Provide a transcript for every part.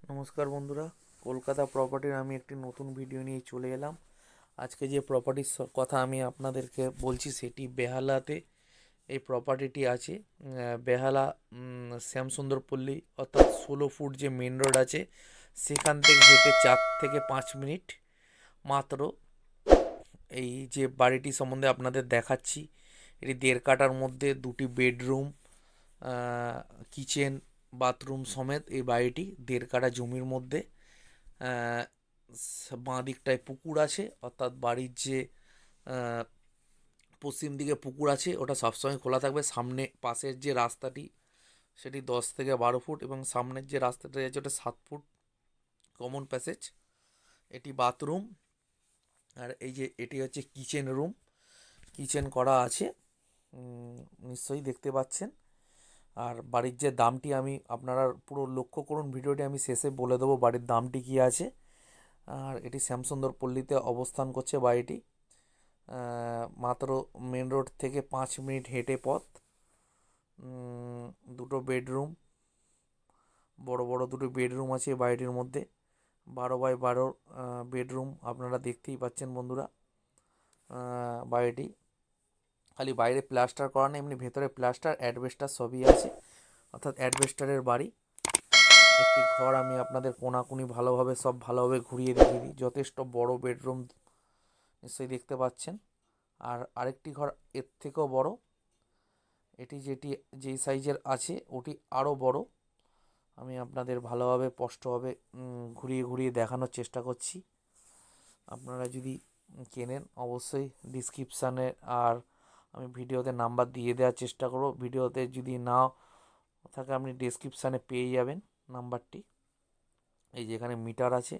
নমস্কার বন্ধুরা, কলকাতা প্রপার্টির আমি একটি নতুন ভিডিও নিয়ে চলে এলাম। আজকে যে প্রপার্টির কথা আমি আপনাদেরকে বলছি সেটি বেহালাতে এই প্রপার্টিটি আছে। বেহালা শ্যামসুন্দর পল্লী অর্থাৎ 16 ফুট যে মেন রোড আছে সেখান থেকে হেঁটে 4 থেকে 5 মিনিট মাত্র। এই যে বাড়িটি সম্বন্ধে আপনাদের দেখাচ্ছি, এটি 1.5 কাঠার মধ্যে 2টি বেডরুম, কিচেন, বাথরুম সমেত এই বাড়িটি 1.5 কাঠা জমির মধ্যে। বাঁ দিকটায় পুকুর আছে, অর্থাৎ বাড়ির যে পশ্চিম দিকে পুকুর আছে ওটা সবসময় খোলা থাকবে। সামনে পাশের যে রাস্তাটি সেটি 10 থেকে 12 ফুট এবং সামনের যে রাস্তাটা আছে ওটা 7 ফুট কমন প্যাসেজ। এটি বাথরুম। আর এই যে এটি হচ্ছে কিচেন রুম, কিচেন করা আছে, নিশ্চয়ই দেখতে পাচ্ছেন। আর বাড়ির যে দামটি আমি আপনারা পুরো লক্ষ্য করুন, ভিডিওটি আমি শেষে বলে দেবো বাড়ির দামটি কী আছে। আর এটি শ্যামসুন্দর পল্লীতে অবস্থান করছে বাড়িটি, মাত্র মেন রোড থেকে 5 মিনিট হেঁটে পথ। 2টো বেডরুম, বড় বড় 2টো বেডরুম আছে বাড়িটির মধ্যে। 12 বাই 12 বেডরুম আপনারা দেখতেই পাচ্ছেন বন্ধুরা। বাড়িটি খালি বাইরে প্লাস্টার করা নেই, এমনি ভেতরে প্লাস্টার অ্যাডবেস্টার সবই আছে, অর্থাৎ অ্যাডবেস্টারের বাড়ি। একটি ঘর আমি আপনাদের কোনাকুনি ভালোভাবে সব ভালোভাবে ঘুরিয়ে দেখিয়ে দিই। যথেষ্ট বড় বেডরুম নিশ্চয়ই দেখতে পাচ্ছেন। আর আরেকটি ঘর এর থেকেও বড়, এটি যেই সাইজের আছে ওটি আরও বড়। আমি আপনাদের ভালোভাবে স্পষ্টভাবে ঘুরিয়ে ঘুরিয়ে দেখানোর চেষ্টা করছি। আপনারা যদি কেনেন অবশ্যই ডিসক্রিপশানে আর আমি ভিডিওতে নাম্বার দিয়ে দেওয়ার চেষ্টা করব। ভিডিওতে যদি না থাকে আপনি ডেসক্রিপশানে পেয়ে যাবেন নাম্বারটি। এই যে এখানে মিটার আছে,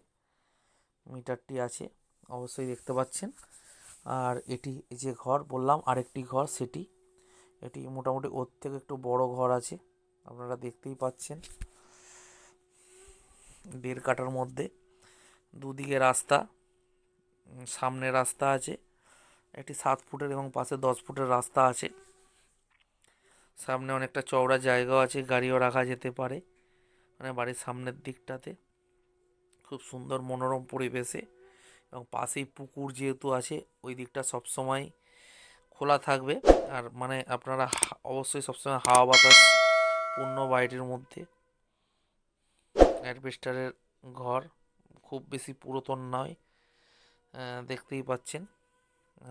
মিটারটি আছে অবশ্যই দেখতে পাচ্ছেন। আর এটি যে ঘর বললাম আরেকটি ঘর সেটি, এটি মোটামুটি ওর থেকে একটু বড় ঘর আছে, আপনারা দেখতেই পাচ্ছেন। 1.5 কাঠার মধ্যে, দুদিকে রাস্তা, সামনে রাস্তা আছে, একটি 7 ফুটের এবং পাশে 10 ফুটের রাস্তা আছে। সামনে অনেকটা চওড়া জায়গাও আছে, গাড়িও রাখা যেতে পারে। মানে বাড়ির সামনের দিকটাতে খুব সুন্দর মনোরম পরিবেশে, এবং পাশেই পুকুর যেহেতু আছে ওই দিকটা সবসময় খোলা থাকবে। আর মানে আপনারা অবশ্যই সবসময় হাওয়া বাতাস পূর্ণ বাড়িটির মধ্যে। অ্যাডবেস্টারের ঘর, খুব বেশি পুরাতন নয়, দেখতেই পাচ্ছেন।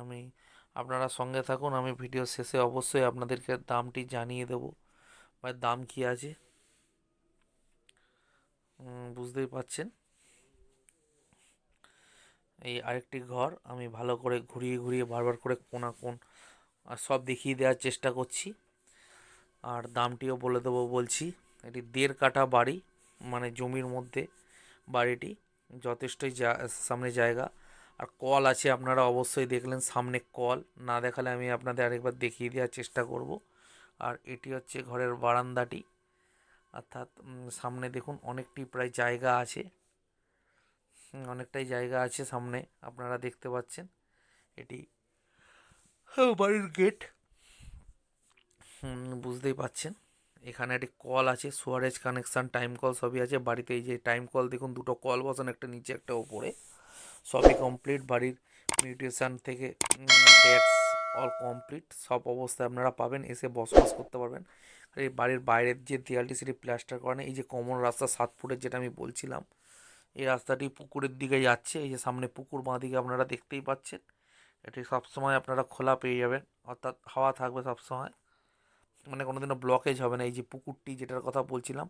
আমি আপনারা সঙ্গে থাকুন, আমি ভিডিও শেষে অবশ্যই আপনাদেরকে দামটি জানিয়ে দেব বা দাম কি আছে, বুঝতেই পাচ্ছেন। এই আরেকটি ঘর আমি ভালো করে ঘুরিয়ে ঘুরিয়ে বারবার করে কোন আর সব দেখিয়ে দেওয়ার চেষ্টা করছি। আর দামটিও বলে দেবো বলছি। এটি 1.5 কাঠা বাড়ি, মানে জমির মধ্যে বাড়িটি, যথেষ্টই সামনে জায়গা। আর কল আছে, আপনারা অবশ্যই দেখলেন সামনে কল, না দেখালে আমি আপনাদের আরেকবার দেখিয়ে দেওয়ার চেষ্টা করব। আর এটি হচ্ছে ঘরের বারান্দাটি, অর্থাৎ সামনে দেখুন অনেকটি প্রায় জায়গা আছে, অনেকটাই জায়গা আছে সামনে, আপনারা দেখতে পাচ্ছেন। এটি বাড়ির গেট, বুঝতেই পাচ্ছেন। এখানে একটি কল আছে, সুয়ারেজ কানেকশান, টাইম কল সবই আছে বাড়িতে। এই যে টাইম কল দেখুন, 2টো কল বসানো, একটা নিচে একটা ওপরে, সবই কমপ্লিট। বাড়ির মিউটেশন থেকে ট্যাক্স অল কমপ্লিট, সব অবস্থায় আপনারা পাবেন, এসে বসবাস করতে পারবেন। আর এই বাড়ির বাইরের যে দেয়ালটি সেটি প্লাস্টার করা নেই। এই যে কমন রাস্তা 7 ফুটের যেটা আমি বলছিলাম, এই রাস্তাটি পুকুরের দিকে যাচ্ছে। এই যে সামনে পুকুর, বাঁ দিকে আপনারা দেখতেই পাচ্ছেন। এটি সবসময় আপনারা খোলা পেয়ে যাবেন, অর্থাৎ হাওয়া থাকবে সবসময়, মানে কোনোদিনও ব্লকেজ হবে না। এই যে পুকুরটি যেটার কথা বলছিলাম,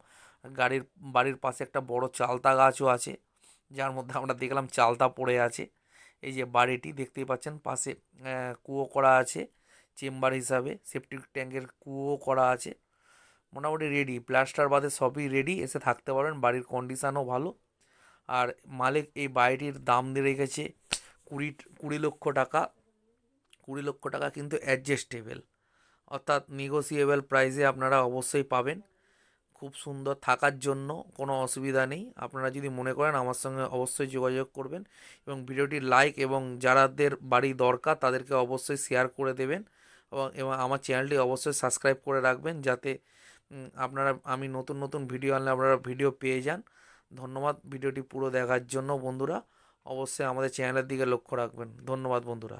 বাড়ির পাশে একটা বড় চালতা গাছও আছে, যার মধ্যে আমরা দেখলাম চালতা পড়ে আছে। এই যে বাড়িটি দেখতেই পাচ্ছেন, পাশে কুয়ো করা আছে চেম্বার হিসাবে, সেপটিক ট্যাঙ্কের কুয়ো করা আছে। মোটামুটি রেডি, প্লাস্টার বাদে সবই রেডি, এসে থাকতে পারবেন। বাড়ির কন্ডিশানও ভালো। আর মালিক এই বাড়িটির দাম দিয়ে রেখেছে 20 লক্ষ টাকা। 20 লক্ষ টাকা কিন্তু অ্যাডজাস্টেবল, অর্থাৎ নেগোসিয়েবল প্রাইসে আপনারা অবশ্যই পাবেন। খুব সুন্দর, থাকার জন্য কোনো অসুবিধা নেই। আপনারা যদি মনে করেন আমার সঙ্গে অবশ্যই যোগাযোগ করবেন, এবং ভিডিওটি লাইক এবং যারাদের বাড়ি দরকার তাদেরকে অবশ্যই শেয়ার করে দেবেন, এবং আমার চ্যানেলটি অবশ্যই সাবস্ক্রাইব করে রাখবেন, যাতে আপনারা আমি নতুন নতুন ভিডিও আনলে আপনারা ভিডিও পেয়ে যান। ধন্যবাদ ভিডিওটি পুরো দেখার জন্য বন্ধুরা। অবশ্যই আমাদের চ্যানেলের দিকে লক্ষ্য রাখবেন। ধন্যবাদ বন্ধুরা।